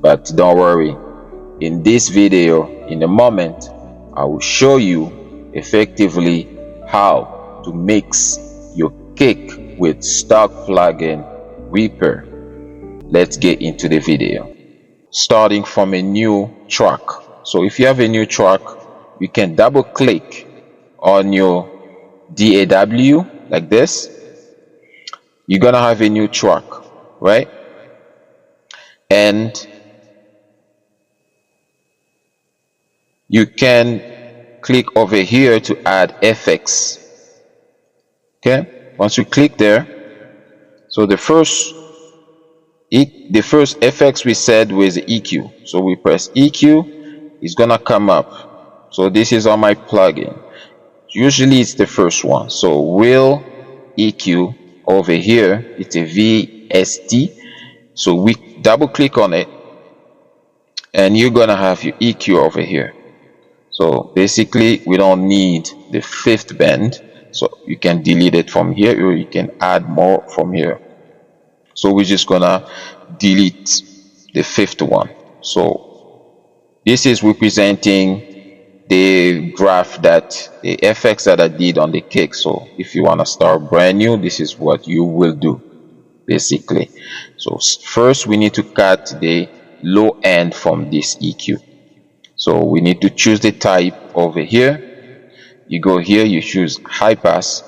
But don't worry, in this video, in a moment, I will show you effectively how to mix your cake with stock plugin Reaper. Let's get into the video. Starting from a new track. So if you have a new track, you can double click on your DAW like this. You're gonna have a new track, right? And you can click over here to add effects. Okay, once you click there, so the first effects we said was EQ. So we press EQ, it's gonna come up. So this is on my plugin. Usually it's the first one. So real EQ over here, it's a VST. So we double click on it and you're gonna have your EQ over here. So basically we don't need the fifth band, so you can delete it from here or you can add more from here. So we're just gonna delete the fifth one. So this is representing the graph that the effects that I did on the cake. So if you want to start brand new, this is what you will do basically. So first we need to cut the low end from this EQ. So we need to choose the type over here. You go here, you choose high pass.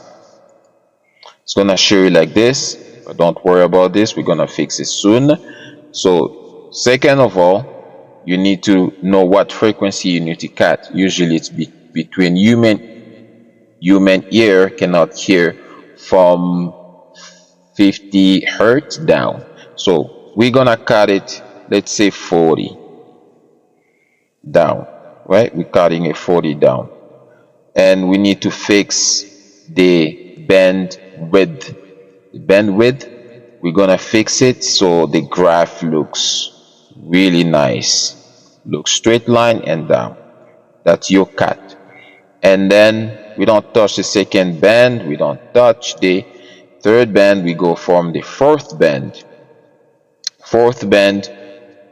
It's gonna show you like this, but don't worry about this, we're gonna fix it soon. So second of all, you need to know what frequency you need to cut. Usually it's between human ear cannot hear from 50 hertz down. So we're gonna cut it, let's say 40 down, right? We're cutting it 40 down, and we need to fix the bandwidth. The bandwidth, we're gonna fix it so the graph looks really nice, looks straight line and down. That's your cut. And then we don't touch the second band, we don't touch the third band, we go from the fourth band. Fourth band,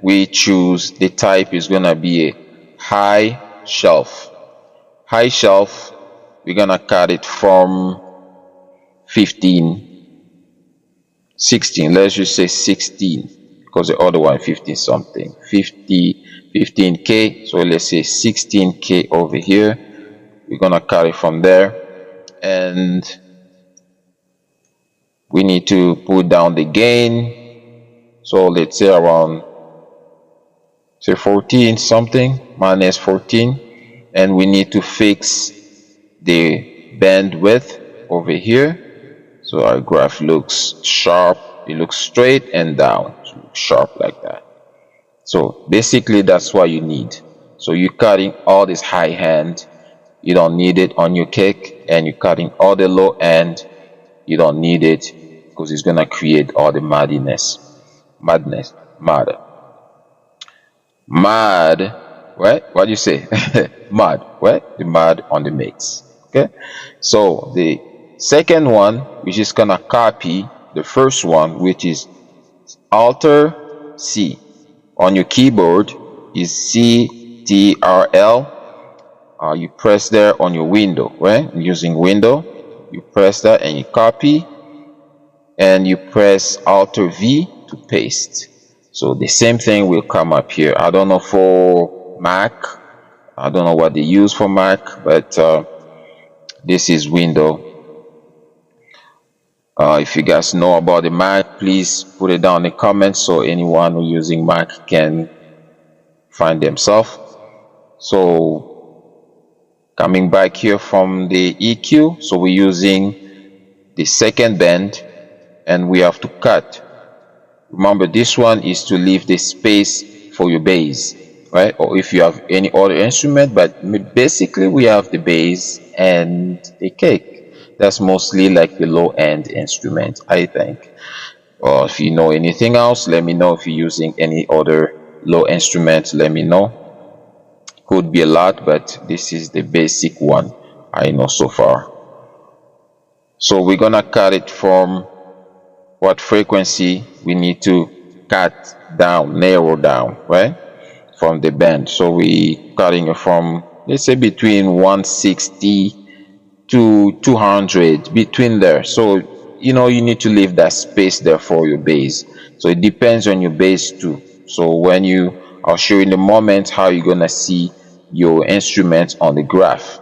we choose the type is gonna be a high shelf. High shelf, we're gonna cut it from 16, let's just say 16, because the other one 50 something, 15k. So let's say 16k over here. We're gonna cut it from there, and we need to put down the gain. So let's say around, say 14 something, minus 14, and we need to fix the bandwidth over here. So our graph looks sharp, it looks straight and down, so sharp like that. So basically that's what you need. So you're cutting all this high end, you don't need it on your cake, and you're cutting all the low end, you don't need it, because it's gonna create all the mad, right? What do you say? Mad, right? The mad on the mix. Okay, so the second one, we're just gonna copy the first one, which is Alt C. On your keyboard is CTRL. You press there on your window, right? Using window, you press that and you copy, and you press Alt V to paste. So the same thing will come up here. I don't know for Mac, I don't know what they use for Mac, but this is window. If you guys know about the Mac, please put it down in the comments so anyone who using Mac can find themselves. So coming back here from the EQ, so we're using the second band and we have to cut. Remember, this one is to leave the space for your bass, right? Or if you have any other instrument, but basically we have the bass and the cake. That's mostly like the low-end instrument, I think. Or if you know anything else, let me know. If you're using any other low instrument, let me know. Could be a lot, but this is the basic one I know so far. So we're gonna cut it from what frequency we need to cut down, narrow down, right, from the bend. So we cutting it from, let's say, between 160 to 200, between there. So you need to leave that space there for your bass. So it depends on your bass too. So I'll show you in a moment how you're gonna see your instrument on the graph.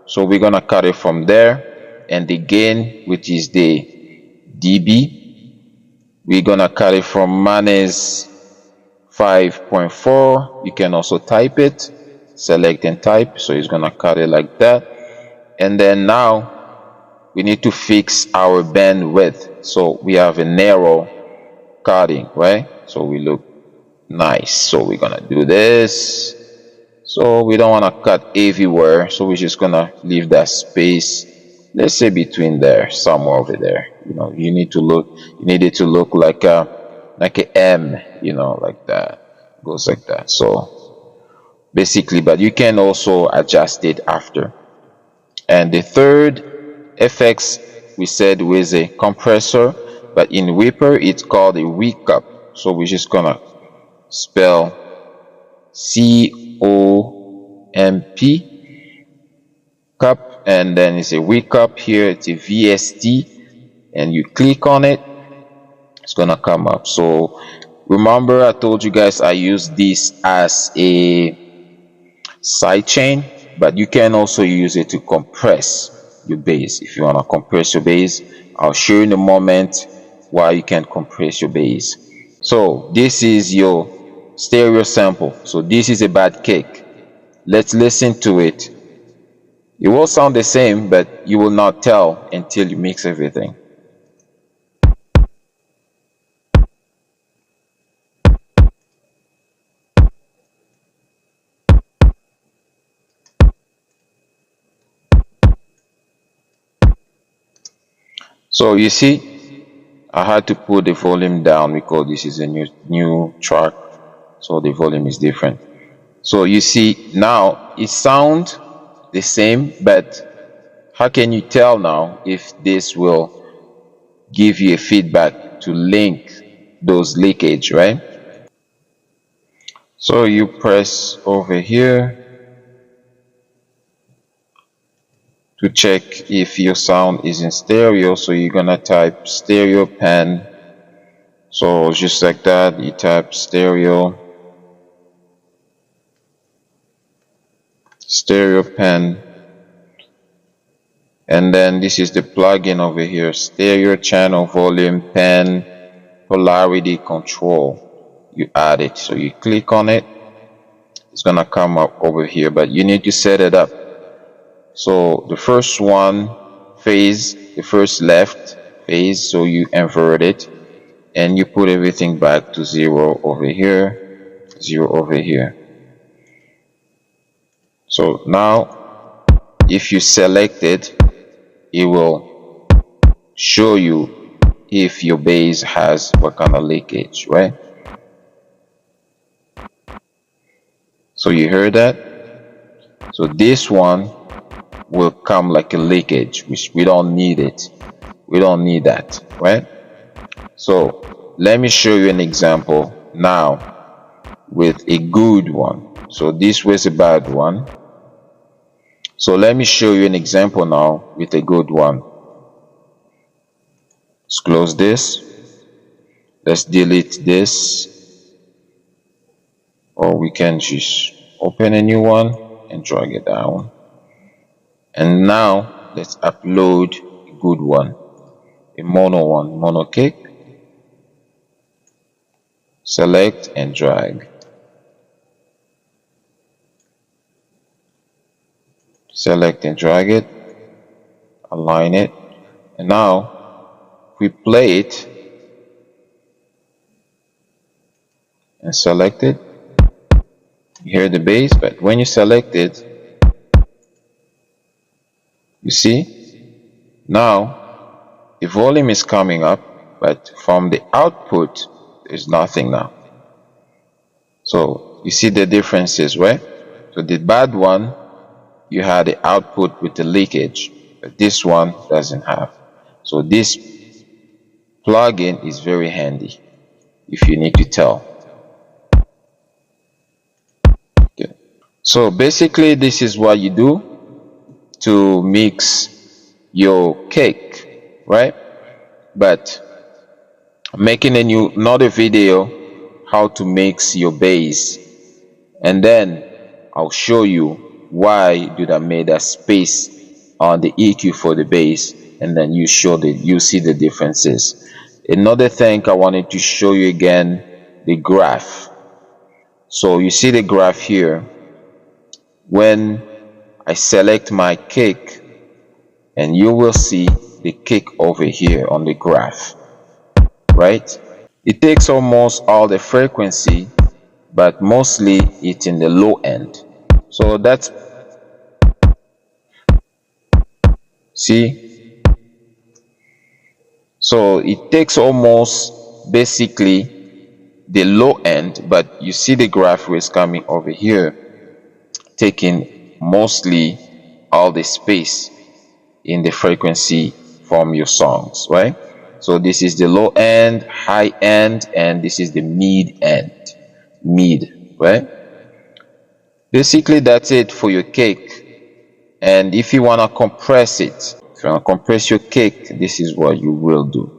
So we're gonna cut it from there, and the gain, which is the dB, we're gonna cut it from -5.4. You can also type it, select and type. So it's gonna cut it like that. And then now we need to fix our bandwidth. So we have a narrow cutting, right? So we look nice. So we're gonna do this. So we don't want to cut everywhere, so we're just gonna leave that space, let's say between there, somewhere over there. You need it to look like a M, like that. Goes like that. So basically, but you can also adjust it after. And the third FX, we said, was a compressor, but in Reaper it's called a recup. So we're just gonna spell COMP, cup, and then it's a recup. Here it's a VST, and you click on it, it's gonna come up. So remember, I told you guys I use this as a sidechain, but you can also use it to compress your bass. If you want to compress your bass, I'll show you in a moment why you can compress your bass. So this is your stereo sample. So this is a bad kick. Let's listen to it. It will sound the same, but you will not tell until you mix everything. So you see, I had to put the volume down because this is a new track, so the volume is different. So you see now it sounds the same, but how can you tell now if this will give you a feedback to link those leakage, right? So you press over here to check if your sound is in stereo. So you're gonna type stereo pen. So just like that, you type stereo pen, and then this is the plugin over here, stereo channel volume pen polarity control. You add it, so you click on it, it's gonna come up over here, but you need to set it up. So the first one phase, the first left phase, so you invert it and you put everything back to 0 over here, 0 over here. So now if you select it, it will show you if your bass has what kind of leakage, right? So you heard that? So this one will come like a leakage, which we don't need it. We don't need that, right? So let me show you an example now with a good one. So this was a bad one. So let me show you an example now with a good one. Let's close this. Let's delete this. Or we can just open a new one and drag it down. And now let's upload a good one. A mono kick. Select and drag. Select and drag it, align it, and now we play it and select it. You hear the bass, but when you select it, you see now the volume is coming up, but from the output there's nothing now. So you see the differences, right? So the bad one, you had the output with the leakage, but this one doesn't have. So this plugin is very handy. if you need to tell. Okay. So basically this is what you do to mix your cake, right? But I'm making another video how to mix your base, and then I'll show you why did I made a space on the EQ for the base, and then you see the differences. Another thing I wanted to show you again, the graph. So you see the graph here. When I select my cake, and you will see the cake over here on the graph, right? It takes almost all the frequency, but mostly it's in the low end. So that's, see, so it takes almost basically the low end, but you see the graph is coming over here, taking mostly all the space in the frequency from your songs, right? So this is the low end, high end, and this is the mid end, right? Basically that's it for your cake. And if you want to compress it, if you want to compress your cake, this is what you will do.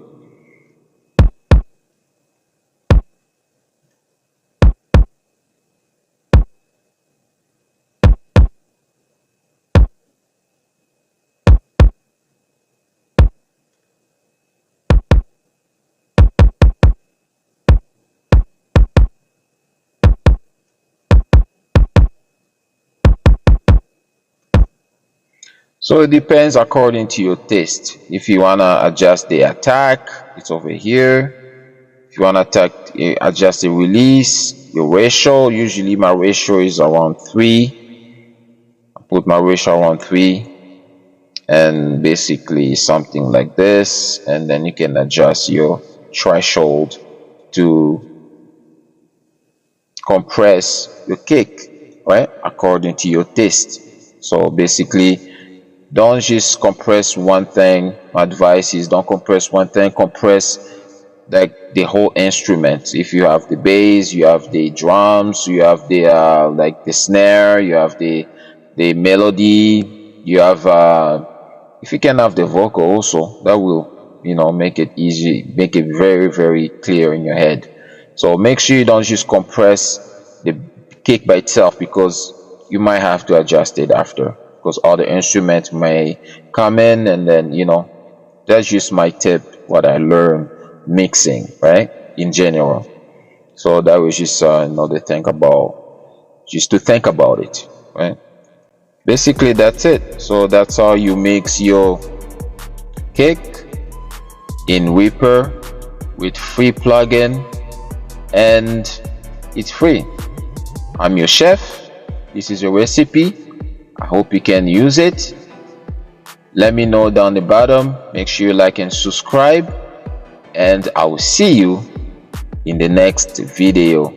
So it depends according to your taste. If you want to adjust the attack, it's over here. If you want to adjust the release, your ratio, usually my ratio is around 3. I put my ratio around 3, and basically something like this, and then you can adjust your threshold to compress your cake, right, according to your taste. So basically, don't just compress one thing. My advice is don't compress one thing, compress like the whole instrument. If you have the bass, you have the drums, you have the like the snare, you have the melody, you have if you can have the vocal also, that will, you know, make it easy, make it very, very clear in your head. So make sure you don't just compress the cake by itself, because you might have to adjust it after, because other instruments may come in, and then, you know, that's just my tip, what I learned mixing, right, in general. So that was just another thing about, just to think about it, right? Basically that's it. So that's how you mix your cake in Reaper with free plugin, and it's free. I'm your chef. This is a recipe. I hope you can use it. Let me know down the bottom. Make sure you like and subscribe, and I will see you in the next video.